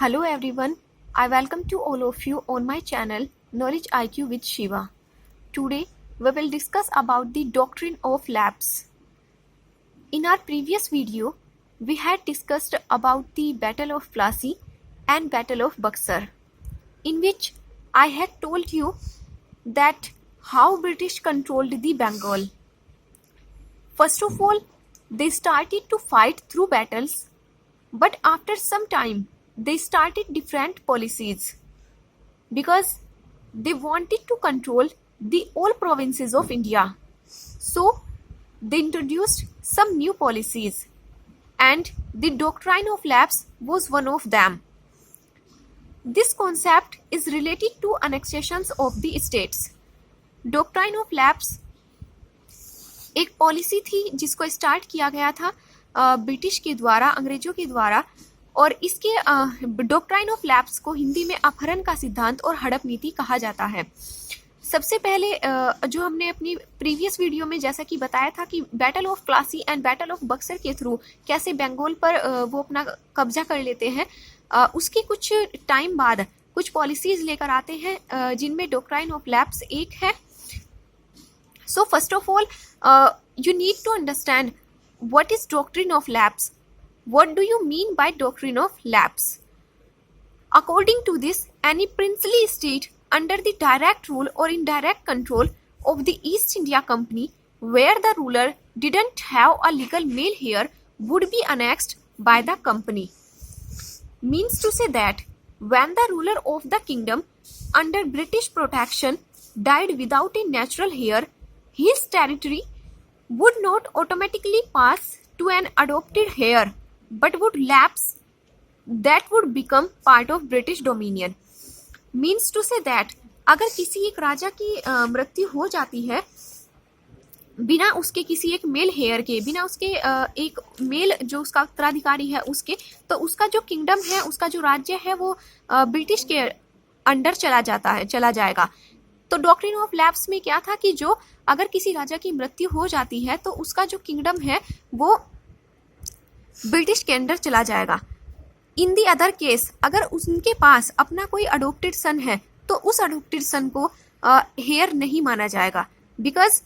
Hello everyone, I welcome to all of you on my channel Knowledge IQ with Shiva. Today we will discuss about the doctrine of lapse. In our previous video, we had discussed about the Battle of Plassey and Battle of Buxar, in which I had told you that how British controlled the Bengal. First of all, they started to fight through battles, but after some time they started different policies because they wanted to control the all provinces of India. So they introduced some new policies and the doctrine of lapse was one of them. This concept is related to annexations of the states. Doctrine of lapse एक policy थी जिसको start किया गया था British के द्वारा, अंग्रेजों के द्वारा, और इसके डॉक्ट्राइन ऑफ लैप्स को हिंदी में अपहरण का सिद्धांत और हड़प नीति कहा जाता है। सबसे पहले जो हमने अपनी प्रीवियस वीडियो में जैसा कि बताया था कि battle of Plassey and battle of Buxar के थ्रू कैसे बंगाल पर वो अपना कब्जा कर लेते हैं, उसके कुछ टाइम बाद कुछ पॉलिसीज लेकर आते हैं जिनमें डॉक्ट्राइन ऑफ लैप्स एक है। So first of all, you need to understand what is doctrine of lapse. What do you mean by doctrine of lapse? According to this, any princely state under the direct rule or indirect control of the East India Company, where the ruler didn't have a legal male heir, would be annexed by the company. Means to say that when the ruler of the kingdom under British protection died without a natural heir, his territory would not automatically pass to an adopted heir but would lapse, that would become part of British dominion. Means to say that अगर किसी एक राजा की मृत्यु हो जाती है बिना उसके किसी एक मेल हेयर के, बिना उसके एक मेल जो उसका उत्तराधिकारी है उसके, तो उसका जो किंगडम है, उसका जो राज्य है वो ब्रिटिश के अंडर चला जाएगा। तो डॉक्ट्रिन ऑफ लैप्स में क्या था कि जो अगर किसी राजा की मृत्यु हो जाती है तो उसका जो किंगडम है वो ब्रिटिश के अंडर चला जाएगा। इन दी अदर केस अगर उनके पास अपना कोई अडोप्टेड सन है तो उस अडोप्टेड सन को हेयर नहीं माना जाएगा, बिकॉज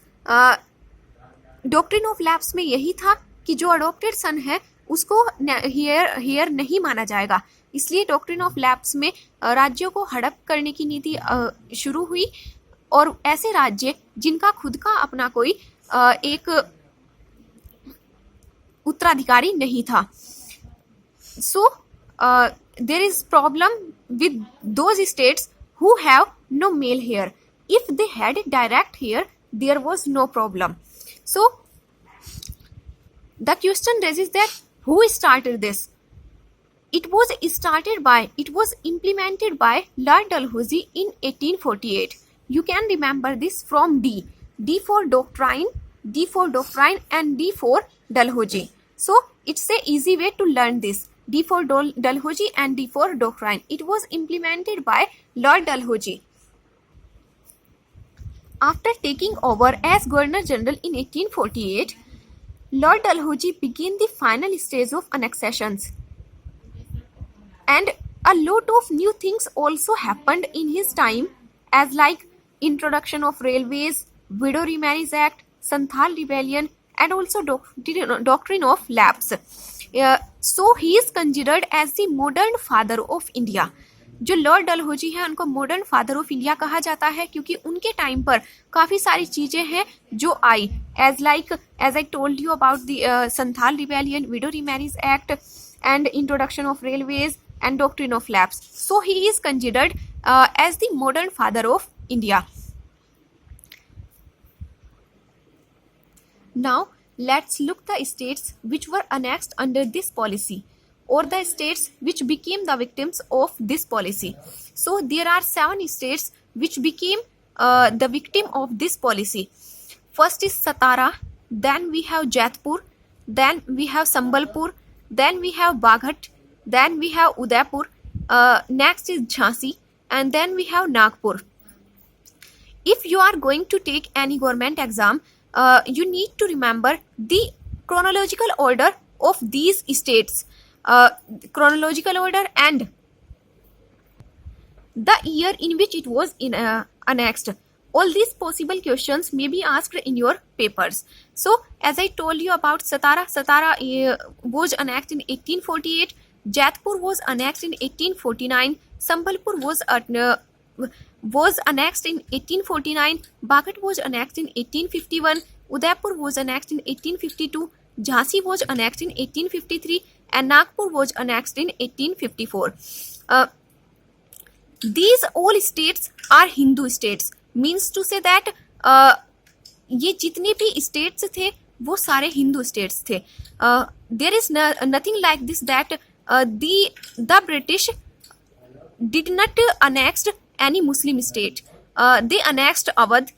डॉक्ट्रिन ऑफ लैप्स में यही था कि जो अडोप्टेड सन है उसको हेयर नहीं माना जाएगा। इसलिए डॉक्ट्रिन ऑफ लैप्स में राज्यों को हड़प करने की नीति शुरू हुई और ऐसे राज्य जिनका खुद का अपना कोई एक उत्तराधिकारी नहीं था। So there is problem with those states who have no male heir. If they had a direct heir there was no problem. So the question raises that who started this? It was implemented by Lord Dalhousie in 1848. You can remember this from D. D for doctrine, and D for Dalhousie. So it's a easy way to learn this. D for Dalhousie and D for doctrine. It was implemented by Lord Dalhousie. After taking over as Governor General in 1848, Lord Dalhousie began the final stage of annexations. And a lot of new things also happened in his time, as like introduction of railways, Widow Remarriage Act, Santhal Rebellion, and also doctrine of lapse. So he is considered as the modern father of India. जो Lord Dalhousie है उनको modern father of India कहा जाता है क्योंकि उनके time पर काफी सारी चीजें हैं जो आई, as I told you about the Santhal rebellion, widow remarriage act, and introduction of railways and doctrine of lapse. So he is considered as the modern father of India. Now let's look the states which were annexed under this policy, or the states which became the victims of this policy. So there are 7 states which became the victim of this policy. First is Satara, then we have Jaipur, then we have Sambalpur, then we have Baghat, then we have Udaipur, next is Jhansi, and then we have Nagpur. If you are going to take any government exam, you need to remember the chronological order of these states. Chronological order and the year in which it was annexed. All these possible questions may be asked in your papers. So as I told you about Satara was annexed in 1848, Jodhpur was annexed in 1849, Sambalpur was annexed in 1849, Bagat was annexed in 1851, Udaipur was annexed in 1852, Jhansi was annexed in 1853, and Nagpur was annexed in 1854. These all states are Hindu states. Means to say that ये जितने भी states थे वो सारे Hindu states थे. There is nothing like this that the British did not annexed any Muslim state. They annexed Awadh,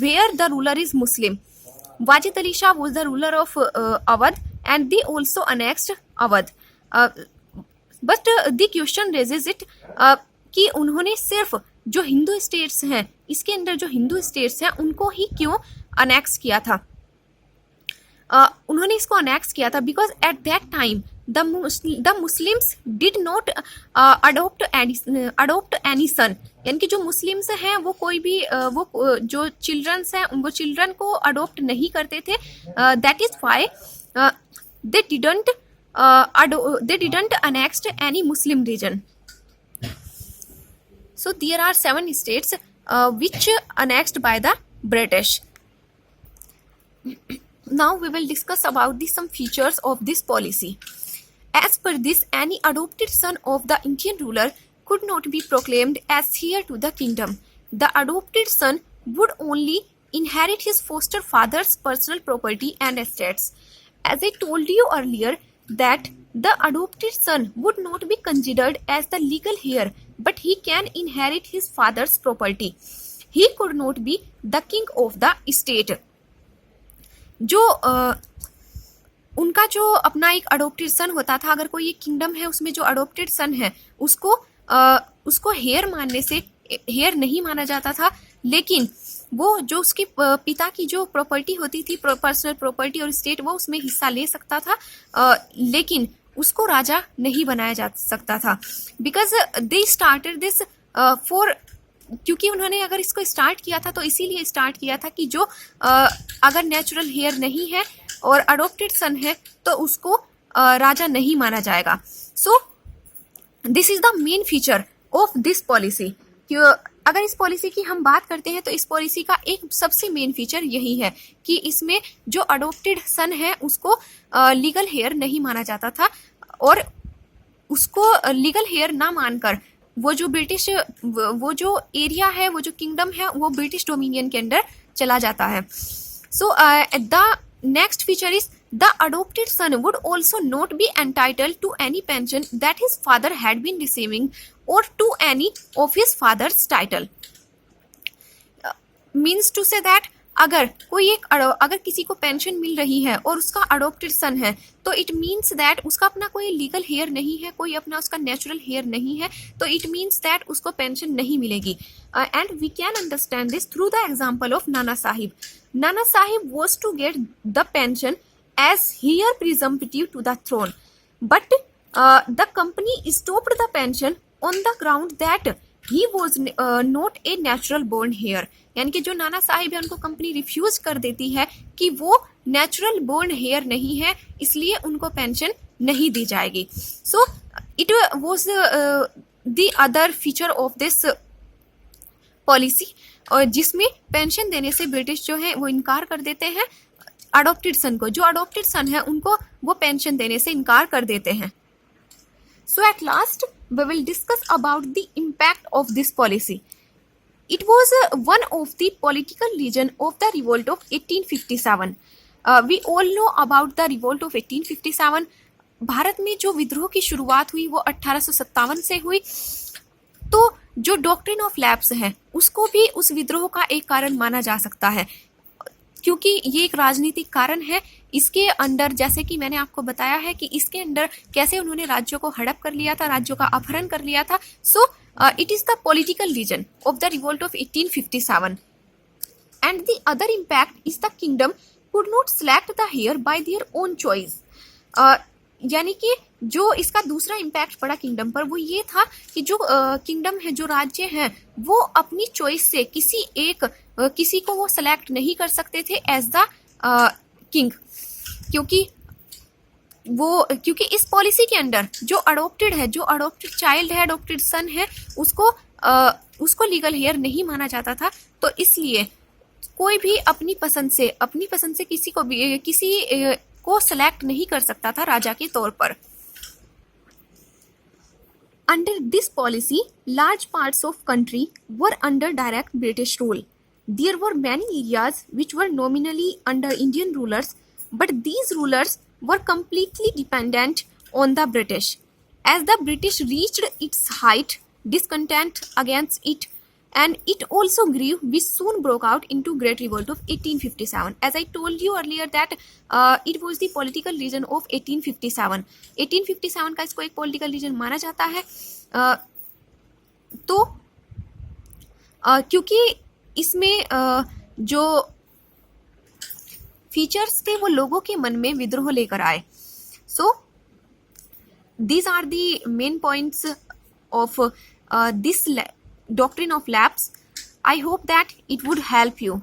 where the ruler is Muslim. Wajid Ali Shah was the ruler of Awadh, and they also annexed Awadh. But the question raises it कि उन्होंने सिर्फ जो Hindu states हैं, इसके अंदर जो Hindu states हैं उनको ही क्यों अनेक्स किया था. उन्होंने इसको अनेक्स किया था because at that time the Muslims did not adopt any son. यानी कि जो मुस्लिम्स हैं वो कोई भी वो जो चिल्ड्रंस हैं वो चिल्ड्रन को अडोप्ट नहीं करते थे. That is why they didn't annexed any Muslim region. So there are 7 states which annexed by the British. Now we will discuss about some features of this policy. As per this, any adopted son of the Indian ruler could not be proclaimed as heir to the kingdom. The adopted son would only inherit his foster father's personal property and estates. As I told you earlier that the adopted son would not be considered as the legal heir, but he can inherit his father's property. He could not be the king of the estate. जो उनका जो अपना एक adopted सन होता था, अगर कोई एक किंगडम है उसमें जो अडोप्टेड सन है उसको हेयर मानने से हेयर नहीं माना जाता था, लेकिन वो जो उसके पिता की जो प्रॉपर्टी होती थी, पर्सनल प्रॉपर्टी और स्टेट, वो उसमें हिस्सा ले सकता था, लेकिन उसको राजा नहीं बनाया जा सकता था. Because they started this for, क्योंकि उन्होंने अगर इसको स्टार्ट किया था तो इसीलिए स्टार्ट किया था कि जो अगर नेचुरल हेयर नहीं है और अडोप्टेड सन है तो उसको राजा नहीं माना जाएगा. So this is the main feature of this policy. अगर इस पॉलिसी की हम बात करते हैं तो इस पॉलिसी का एक सबसे मेन फीचर यही है कि इसमें जो अडोप्टेड सन है उसको लीगल हेयर नहीं माना जाता था, और उसको लीगल हेयर ना मानकर वो जो ब्रिटिश वो जो एरिया है, वो जो किंगडम है, वो ब्रिटिश डोमिनियन के अंदर चला जाता है. So the next feature is the adopted son would also not be entitled to any pension that his father had been receiving or to any of his father's title. Means to say that अगर किसी को pension मिल रही है और उसका adopted सन है तो it means that उसका अपना कोई लीगल हेयर नहीं है, कोई अपना उसका नेचुरल हेयर नहीं है, तो इट मीन्स दैट उसको पेंशन नहीं मिलेगी. And we can understand this through the example of Nana Sahib. Nana Sahib was to get the pension as heir presumptive to the throne, but the company stopped the pension on the ground that he was not a natural born heir. यानी कि जो नाना साहिब है उनको company refuse कर देती है कि वो नेचुरल बोर्न हेयर नहीं है, इसलिए उनको पेंशन नहीं दी जाएगी. So it was the other feature of this policy, और जिसमें पेंशन देने से ब्रिटिश जो है वो इनकार कर देते हैं अडोप्टेड सन को. जो अडोप्टेड सन है उनको वो पेंशन देने से इनकार कर देते हैं. So at last we will discuss about the impact of this policy. It was one of the political reason of the revolt of 1857. We all know about the revolt of 1857. Bharat में जो विद्रोह की शुरुआत हुई वो 1857 से हुई. तो जो डॉक्ट्रिन ऑफ लैप्स है उसको भी उस विद्रोह का एक कारण माना जा सकता है, क्योंकि ये एक राजनीतिक कारण है. इसके अंदर जैसे कि मैंने आपको बताया है कि इसके अंदर कैसे उन्होंने राज्यों को हड़प कर लिया था, राज्यों का अपहरण कर लिया था. So it is the political reason of the revolt of 1857. And the other impact is the kingdom could not select the heir by their own choice. यानी कि जो इसका दूसरा इम्पैक्ट पड़ा किंगडम पर वो ये था कि जो किंगडम है, जो राज्य हैं, वो अपनी चॉइस से किसी को वो सेलेक्ट नहीं कर सकते थे एज द किंग, क्योंकि इस पॉलिसी के अंडर जो अडोप्टेड चाइल्ड है, अडोप्टेड सन है, उसको लीगल हेयर नहीं माना जाता था। तो इसलिए कोई भी अपनी पसंद से किसी को सेलेक्ट नहीं कर सकता था राजा के तौर पर। Under this policy, large parts of country were under direct British rule. There were many areas which were nominally under Indian rulers, but these rulers were completely dependent on the British. As the British reached its height, discontent against it, and it also grew, which soon broke out into Great Revolt of 1857. As I told you earlier that it was the political region of 1857. 1857 का इसको एक political region माना जाता है। तो क्योंकि इसमें जो फीचर्स थे वो लोगों के मन में विद्रोह लेकर आए। सो these are the main points of this doctrine of lapse. I hope that it would help you.